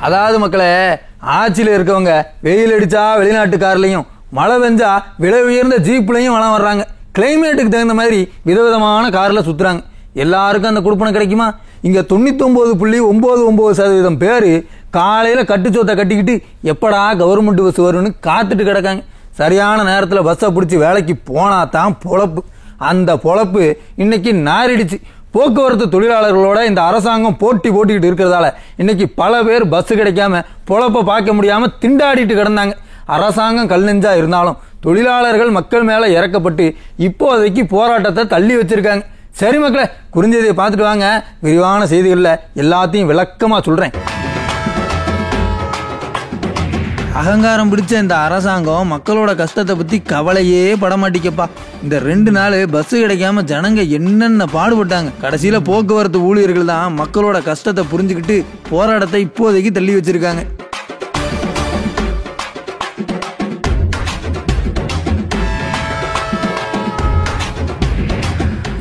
அதாவது மக்களே, ஆட்சியில் இருக்கவங்க வெயில் அடிச்சா வெளிநாட்டு கார்லையும், மழை பெஞ்சா விலை உயர்ந்த ஜீப்லையும் வளம் வர்றாங்க. கிளைமேட்டுக்கு தகுந்த மாதிரி விதவிதமான காரில் சுற்றுறாங்க. எல்லாருக்கும் அந்த கொடுப்பனை கிடைக்குமா? இங்கே 99.99% பேர் காலையில் கட்டுச்சோத்தை கட்டிக்கிட்டு எப்படா கவர்மெண்ட் பஸ் வரும்னு காத்துட்டு கிடக்காங்க. சரியான நேரத்தில் பஸ்ஸை பிடிச்சி வேலைக்கு போனா தான் பொழப்பு. அந்த பொழப்பு இன்னைக்கு நாரிடுச்சு. போக்குவரத்து தொழிலாளர்களோட இந்த அரசாங்கம் போட்டிக்கிட்டு இருக்கிறதால இன்னைக்கு பல பேர் பஸ் கிடைக்காம பொழப்ப பார்க்க முடியாம திண்டாடிட்டு கிடந்தாங்க. அரசாங்கம் கல் நெஞ்சா இருந்தாலும் தொழிலாளர்கள் மக்கள் மேல இறக்கப்பட்டு இப்போதைக்கு போராட்டத்தை தள்ளி வச்சிருக்காங்க. சரி மக்களே, குறிஞ்செய்தியை பார்த்துட்டு வாங்க. விரிவான செய்திகள்ல எல்லாத்தையும் விளக்கமா சொல்றேன். அகங்காரம் பிடிச்ச இந்த அரசாங்கம் மக்களோட கஷ்டத்தை பத்தி கவலையே படமாட்டிக்கப்பா. இந்த 2 நாள் பஸ் கிடைக்காம ஜனங்க என்னென்ன பாடுபட்டாங்க. கடைசியில போக்குவரத்து ஊழியர்கள் தான் மக்களோட கஷ்டத்தை புரிஞ்சுக்கிட்டு போராட்டத்தை இப்போதைக்கு தள்ளி வச்சிருக்காங்க.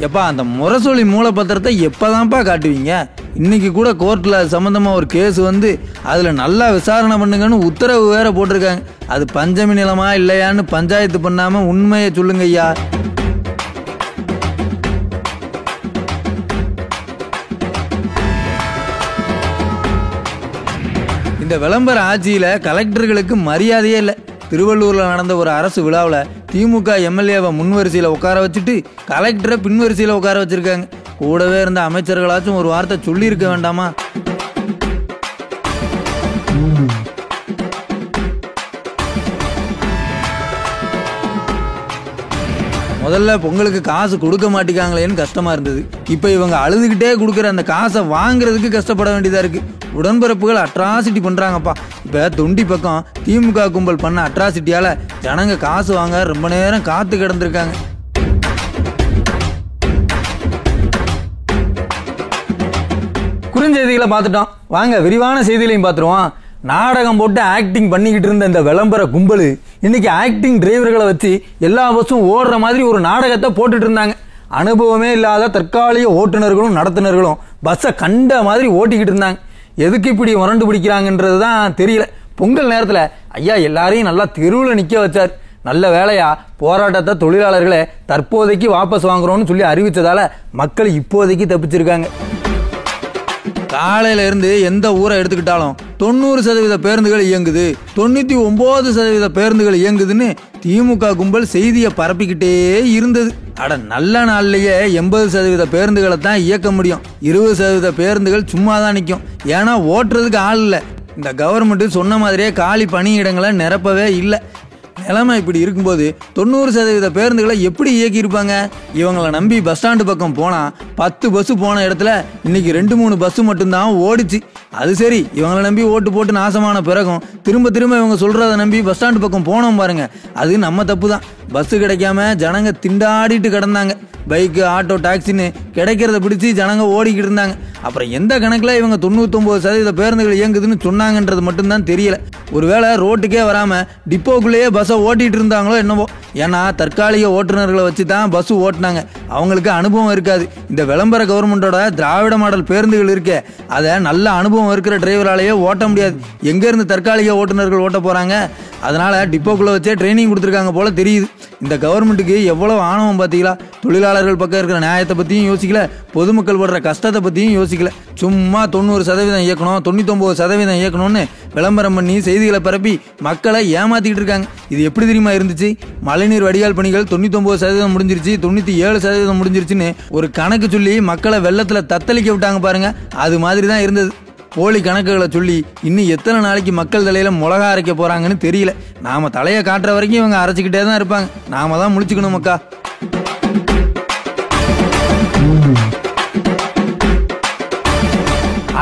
எப்பா, அந்த முரசொலி மூலப்பத்திரத்தை எப்பதான்ப்பா காட்டுவீங்க? இன்னைக்கு கூட கோர்ட்ல சம்பந்தமா ஒரு கேஸ் வந்து அதுல நல்லா விசாரணை பண்ணுங்கன்னு உத்தரவு வேற போட்டிருக்காங்க. அது பஞ்சமி நிலமா இல்லையான்னு பஞ்சாயத்து பண்ணாம உண்மையை சொல்லுங்க ஐயா. இந்த விளம்பர ஆட்சியில கலெக்டர்களுக்கு மரியாதையே இல்லை. திருவள்ளூர்ல நடந்த ஒரு அரசு விழாவில் திமுக எம்எல்ஏவை முன்வரிசையில் உட்கார வச்சுட்டு கலெக்டரை பின்வரிசையில் உட்கார வச்சிருக்காங்க. கூடவே இருந்த அமைச்சர்களாச்சும் ஒரு வார்த்தை சொல்லியிருக்க வேண்டாமா? முதல்ல பொங்கலுக்கு காசு கொடுக்க மாட்டேங்காங்களேன்னு கஷ்டமா இருந்தது. இப்போ இவங்க அழுதுகிட்டே கொடுக்குற அந்த காசை வாங்குறதுக்கு கஷ்டப்பட வேண்டியதா இருக்கு. உடன்பிறப்புகள் அட்ராசிட்டி பண்றாங்கப்பா. இப்ப தொண்டி பக்கம் திமுக கும்பல் பண்ண அட்ராசிட்டியால ஜனங்க காசு வாங்க ரொம்ப நேரம் காத்து கிடந்திருக்காங்க. குறுஞ்செய்திகளை பார்த்துட்டோம், வாங்க விரிவான செய்திகளையும் பார்த்துருவோம். நாடகம் போட்டு ஆக்டிங் பண்ணிக்கிட்டு இருந்த இந்த விளம்பர கும்பல் இன்னைக்கு ஆக்டிங் டிரைவர்களை வச்சு எல்லா பஸ்ஸும் ஓடுற மாதிரி ஒரு நாடகத்தை போட்டுட்டு இருந்தாங்க. அனுபவமே இல்லாத தற்காலிக ஓட்டுநர்களும் நடத்துனர்களும் பஸ்ஸை கண்ட மாதிரி ஓட்டிக்கிட்டு இருந்தாங்க. எதுக்கு இப்படி முரண்டு பிடிக்கிறாங்கன்றது தான் தெரியல. பொங்கல் நேரத்தில் ஐயா எல்லாரையும் நல்லா தெருவில் நிற்க வச்சார். நல்ல வேலையா போராட்டத்தை தொழிலாளர்களை தற்போதைக்கு வாபஸ் வாங்குறோம்னு சொல்லி அறிவித்ததால மக்கள் இப்போதைக்கு தப்பிச்சிருக்காங்க. காலையில இருந்து எந்த ஊரை எடுத்துக்கிட்டாலும் 90% பேருந்துகள் இயங்குது, 99% பேருந்துகள் இயங்குதுன்னு திமுக கும்பல் செய்தியை பரப்பிக்கிட்டே இருந்தது. அட நல்ல நாள்லயே 80% பேருந்துகளை தான் இயக்க முடியும். 20% பேருந்துகள் சும்மா தான் நிற்கும். ஏன்னா ஓட்டுறதுக்கு ஆள் இல்லை. இந்த கவர்மெண்ட் சொன்ன மாதிரியே காலி பணியிடங்களை நிரப்பவே இல்லை. நிலைமை இப்படி இருக்கும்போது 90% பேருந்துகளை எப்படி இயக்கியிருப்பாங்க? இவங்களை நம்பி பஸ் ஸ்டாண்டு பக்கம் போனா 10 பஸ் போன இடத்துல இன்னைக்கு 2-3 பஸ் மட்டும்தான் ஓடிச்சு. அது சரி, இவங்களை நம்பி ஓட்டு போட்டு நாசமான பிறகும் திரும்ப இவங்க சொல்றதை நம்பி பஸ் ஸ்டாண்டு பக்கம் போனோம் பாருங்க, அது நம்ம தப்பு தான். பஸ் கிடைக்காம ஜனங்க திண்டாடிட்டு கிடந்தாங்க. பைக்கு, ஆட்டோ, டாக்ஸின்னு கிடைக்கிறத பிடிச்சி ஜனங்க ஓடிக்கிட்டு இருந்தாங்க. அப்புறம் எந்த கணக்கில் இவங்க 99% பேருந்துகள் இயங்குதுன்னு சொன்னாங்கன்றது மட்டும்தான் தெரியல. ஒருவேளை ரோட்டுக்கே வராம டிப்போக்குள்ளேயே பஸ்ஸை ஓட்டிட்டு இருந்தாங்களோ என்னவோ. ஏன்னா தற்காலிக ஓட்டுநர்களை வச்சு தான் பஸ் ஓட்டினாங்க. அவங்களுக்கு அனுபவம் இருக்காது. இந்த விளம்பர கவர்மெண்டோட திராவிட மாடல் பேருந்துகள் இருக்கே, அதை நல்ல அனுபவம் இருக்கிற டிரைவராலேயே ஓட்ட முடியாது. எங்கேருந்து தற்காலிக ஓட்டுநர்கள் ஓட்ட போகிறாங்க? அதனால டிப்போக்குள்ளே வச்சே ட்ரைனிங் கொடுத்துருக்காங்க போல தெரியுது. இந்த கவர்மெண்ட்டுக்கு எவ்வளோ ஆணவம் பார்த்தீங்களா? தொழிலாளர்கள் பக்கம் இருக்கிற நியாயத்தை பற்றியும் யோசிக்கல, பொதுமக்கள் படுற கஷ்டத்தை பற்றியும் யோசிக்கல. சும்மா 90% இயக்கணும், 99% இயக்கணும்னு விளம்பரம் பண்ணி செய்திகளை பரப்பி மக்களை ஏமாத்திக்கிட்டு இருக்காங்க. இது எப்படி தெரியுமா இருந்துச்சு? மழைநீர் வடிகால் பணிகள் 99% முடிஞ்சிருச்சு, 97% முடிஞ்சிருச்சுன்னு ஒரு கணக்கு சொல்லி மக்களை வெள்ளத்தில் தத்தளிக்க விட்டாங்க பாருங்க. அது மாதிரி தான் இருந்தது. போலி கணக்குகளை சொல்லி இன்னும் எத்தனை நாளைக்கு மக்கள் தலையில மிளகா அரைக்க போறாங்கன்னு தெரியல. நாம தலையை காட்டுற வரைக்கும் இவங்க அரைச்சிக்கிட்டே தான் இருப்பாங்க. நாம தான் முழிச்சுக்கணும் மக்கா.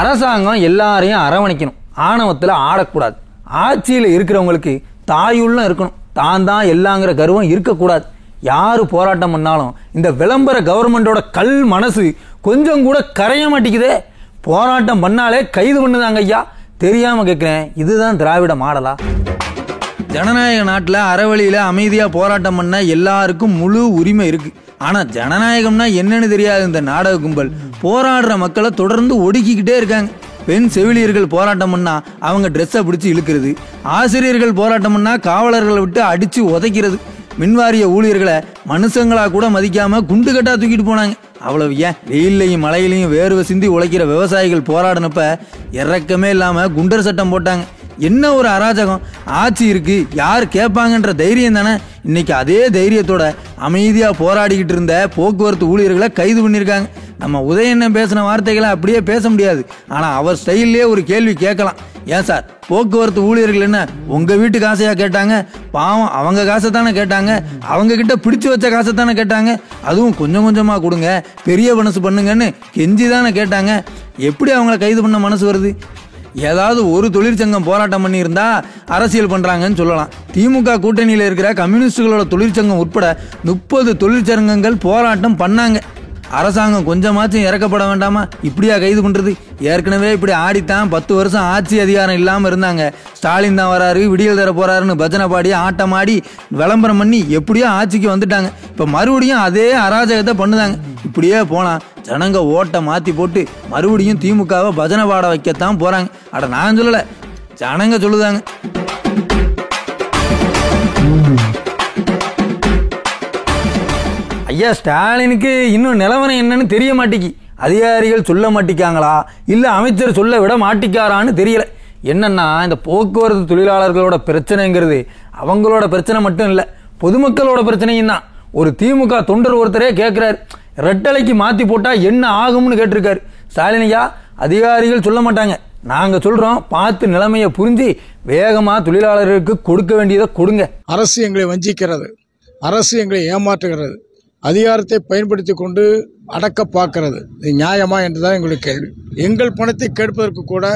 அரசாங்கம் எல்லாரையும் அரவணைக்கணும், ஆணவத்தில் ஆடக்கூடாது. ஆட்சியில் இருக்கிறவங்களுக்கு தாயுள்ள இருக்கணும், தான் எல்லாங்கிற கர்வம் இருக்கக்கூடாது. யாரு போராட்டம் பண்ணாலும் இந்த விளம்பர கவர்மெண்டோட கல் மனசு கொஞ்சம் கூட கரைய மாட்டேங்குதே. போராட்டம் பண்ணாலே கைது பண்ணுதாங்க ஐயா. தெரியாம கேட்கிறேன், இதுதான் திராவிட மாடலா? ஜனநாயக நாட்டில் அறவழியில அமைதியா போராட்டம் பண்ண எல்லாருக்கும் முழு உரிமை இருக்கு. ஆனா ஜனநாயகம்னா என்னன்னு தெரியாது இந்த நாடக கும்பல் போராடுற மக்களை தொடர்ந்து ஒடுக்கிக்கிட்டே இருக்காங்க. பெண் செவிலியர்கள் போராட்டம் பண்ணா அவங்க ட்ரெஸ்ஸை பிடிச்சி இழுக்கிறது, ஆசிரியர்கள் போராட்டம் பண்ணா காவலர்களை விட்டு அடிச்சு உதைக்கிறது, மின்வாரிய ஊழியர்களை மனுஷங்களா கூட மதிக்காம குண்டு கட்டா தூக்கிட்டு போனாங்க. அவ்வளவு ஏன், வெயிலையும் மழையிலையும் வேர்வை சிந்தி உழைக்கிற விவசாயிகள் போராடினப்ப இறக்கமே இல்லாம குண்டர் சட்டம் போட்டாங்க. என்ன ஒரு அராஜகம்! ஆட்சி இருக்கு, யார் கேட்பாங்கன்ற தைரியம் தானே. இன்னைக்கு அதே தைரியத்தோட அமைதியா போராடிக்கிட்டு இருந்த போக்குவரத்து ஊழியர்களை கைது பண்ணியிருக்காங்க. நம்ம உதயண்ணன் பேசின வார்த்தைகளை அப்படியே பேச முடியாது, ஆனா அவர் ஸ்டைல்லே ஒரு கேள்வி கேட்கலாம். ஏன் சார், போக்குவரத்து ஊழியர்கள் என்ன உங்க வீட்டு காசையா கேட்டாங்க? பாவம், அவங்க காசை தானே கேட்டாங்க, அவங்க கிட்ட பிடிச்சு வச்ச காசை தானே கேட்டாங்க, அதுவும் கொஞ்சம் கொஞ்சமா கொடுங்க, பெரிய மனசு பண்ணுங்கன்னு கெஞ்சி தானே கேட்டாங்க. எப்படி அவங்கள கைது பண்ண மனசு வருது? ஏதாவது ஒரு தொழிற்சங்கம் போராட்டம் பண்ணி இருந்தா அரசியல் பண்றாங்கன்னு சொல்லலாம். திமுக கூட்டணியில் இருக்கிற கம்யூனிஸ்டுகளோட தொழிற்சங்கம் உட்பட 30 தொழிற்சங்கங்கள் போராட்டம் பண்ணாங்க. அரசாங்கம் கொஞ்சமாச்சும் இறக்கப்பட வேண்டாமா? இப்படியா கைது பண்றது? ஏற்கனவே இப்படி ஆடித்தான் 10 வருஷம் ஆட்சி அதிகாரம் இல்லாம இருந்தாங்க. ஸ்டாலின் தான் வராரு, விடியல் தர போறாருன்னு பஜனை பாடி ஆட்டம் ஆடி விளம்பரம் பண்ணி எப்படியோ ஆட்சிக்கு வந்துட்டாங்க. இப்ப மறுபடியும் அதே அராஜகத்தை பண்ணுதாங்க. இப்படியே போனா ஜனங்க ஓட்டை மாத்தி போட்டு மறுபடியும் திமுகவை பஜனை பாட வைக்கத்தான் போறாங்க. அட நான் சொல்லல, ஜனங்க சொல்லுதாங்க. ஐயா, ஸ்டாலினுக்கு இன்னும் நிலவரம் என்னன்னு தெரிய மாட்டேங்கி. அதிகாரிகள் சொல்ல மாட்டிக்காங்களா இல்ல அமைச்சர் சொல்ல விட மாட்டிக்காரான்னு தெரியல. என்னன்னா, இந்த போக்குவரத்து தொழிலாளர்களோட பிரச்சனைங்கிறது அவங்களோட பிரச்சனை மட்டும் இல்ல, பொதுமக்களோட பிரச்சனையும் தான். ஒரு திமுக தொண்டர் ஒருத்தரே கேட்கிறாரு, ரெட்டலைக்கு மாத்தி போட்டா என்ன ஆகும்னு கேட்டிருக்காரு. ஸ்டாலின் ஐயா, அதிகாரிகள் சொல்ல மாட்டாங்க, நாங்க சொல்றோம், பார்த்து நிலைமையை புரிஞ்சு வேகமா தொழிலாளர்களுக்கு கொடுக்க வேண்டியதை கொடுங்க. அரசு எங்களை வஞ்சிக்கிறது, அரசு எங்களை ஏமாற்றுகிறது, அதிகாரத்தை பயன்படுத்தி கொண்டு அடக்க பார்க்கிறது. இது நியாயமா என்றுதான் எங்களுடைய கேள்வி. எங்கள் பணத்தை கேட்பதற்கு கூட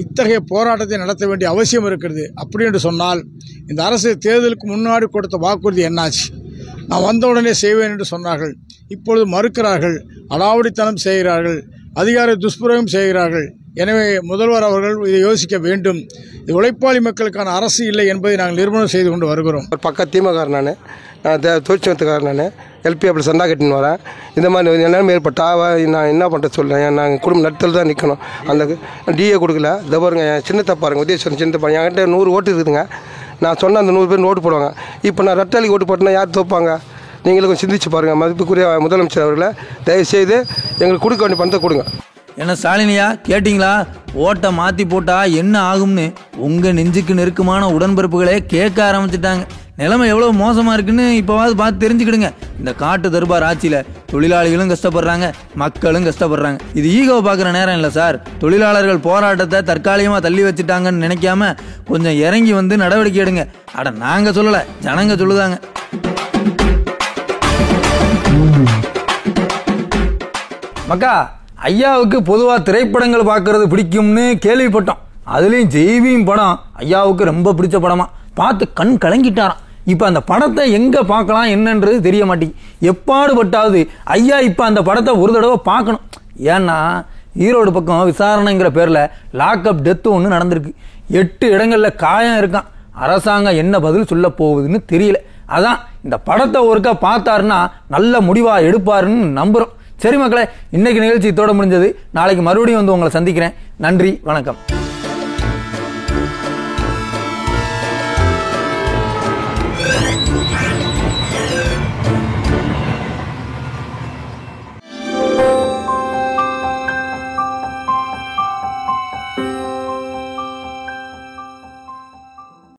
இத்தகைய போராட்டத்தை நடத்த வேண்டிய அவசியம் இருக்கிறது. அப்படி என்று சொன்னால் இந்த அரசு தேர்தலுக்கு முன்னாடி கொடுத்த வாக்குறுதி என்னாச்சு? நான் வந்தவுடனே செய்வேன் என்று சொன்னார்கள், இப்பொழுது மறுக்கிறார்கள், அடாவடித்தனம் செய்கிறார்கள், அதிகார துஷ்பிரயோகம் செய்கிறார்கள். எனவே முதல்வர் அவர்கள் இதை யோசிக்க வேண்டும். இது உழைப்பாளி மக்களுக்கான அரசு இல்லை என்பதை நாங்கள் நிரூபணம் செய்து கொண்டு வருகிறோம். பக்க திமுக நான் தொழிற்சங்கத்துக்காரர், நான் எல்பி அப்படி சந்தா கட்டின்னு வரேன். இந்த மாதிரி நிலைமை ஏற்பட்டா நான் என்ன பண்ணுறது சொல்கிறேன். நாங்கள் குடும்ப நடத்தல் தான் நிற்கணும். அந்த டிஏ கொடுக்கல. இதை பாருங்க, என் சின்னத்தை பாருங்கள், உதயசன் சின்னத்தை பாருங்க, என்கிட்ட 100 ஓட்டு இருக்குதுங்க. நான் சொன்ன அந்த 100 பேர் ஓட்டு போடுவாங்க. இப்போ நான் ரெட்டாளிக்கு ஓட்டு போட்டேன்னா யார் தோப்பாங்க? நீங்களும் சிந்திச்சு பாருங்கள். மதிப்புக்குரிய முதலமைச்சர் அவர்களை தயவுசெய்து எங்களுக்கு கொடுக்க வேண்டிய பணத்தை கொடுங்க. என்ன ஸ்டாலினியா, கேட்டிங்களா? ஓட்டை மாற்றி போட்டா என்ன ஆகும்னு உங்கள் நெஞ்சுக்கு நெருக்கமான உடன்பிறப்புகளே கேட்க ஆரம்பிச்சிட்டாங்க. நிலைமை எவ்வளோ மோசமாக இருக்குன்னு இப்போவாது பார்த்து தெரிஞ்சுக்கிடுங்க. இந்த காட்டு தர்பார் ஆட்சியில் தொழிலாளிகளும் கஷ்டப்படுறாங்க, மக்களும் கஷ்டப்படுறாங்க. இது ஈகோவை பார்க்குற நேரம் இல்லை சார். தொழிலாளர்கள் போராட்டத்தை தற்காலிகமாக தள்ளி வச்சுட்டாங்கன்னு நினைக்காம கொஞ்சம் இறங்கி வந்து நடவடிக்கை எடுங்க. அட நாங்கள் சொல்லலை, ஜனங்க சொல்லுதாங்க. மக்கா, ஐயாவுக்கு பொதுவாக திரைப்படங்கள் பார்க்கறது பிடிக்கும்னு கேள்விப்பட்டோம். அதுலேயும் ஜெய்பீம் படம் ஐயாவுக்கு ரொம்ப பிடிச்ச படமா, பார்த்து கண் கலங்கிட்டாராம். இப்போ அந்த படத்தை எங்கே பார்க்கலாம் என்னன்றது தெரிய மாட்டேங்குது. எப்பாடுபட்டாவது ஐயா இப்போ அந்த படத்தை ஒரு தடவை பார்க்கணும். ஏன்னா ஈரோடு பக்கம் விசாரணைங்கிற பேரில் லாக்அப் டெத்து ஒன்று நடந்திருக்கு. 8 இடங்களில் காயம் இருக்கான். அரசாங்கம் என்ன பதில் சொல்ல போகுதுன்னு தெரியல. அதான் இந்த படத்தை ஒருக்கா பார்த்தாருன்னா நல்ல முடிவாக எடுப்பாருன்னு நம்புகிறோம். சரி மக்களே, இன்னைக்கு நிகழ்ச்சி இதோட முடிஞ்சது. நாளைக்கு மறுபடியும் வந்து உங்களை சந்திக்கிறேன். நன்றி, வணக்கம்.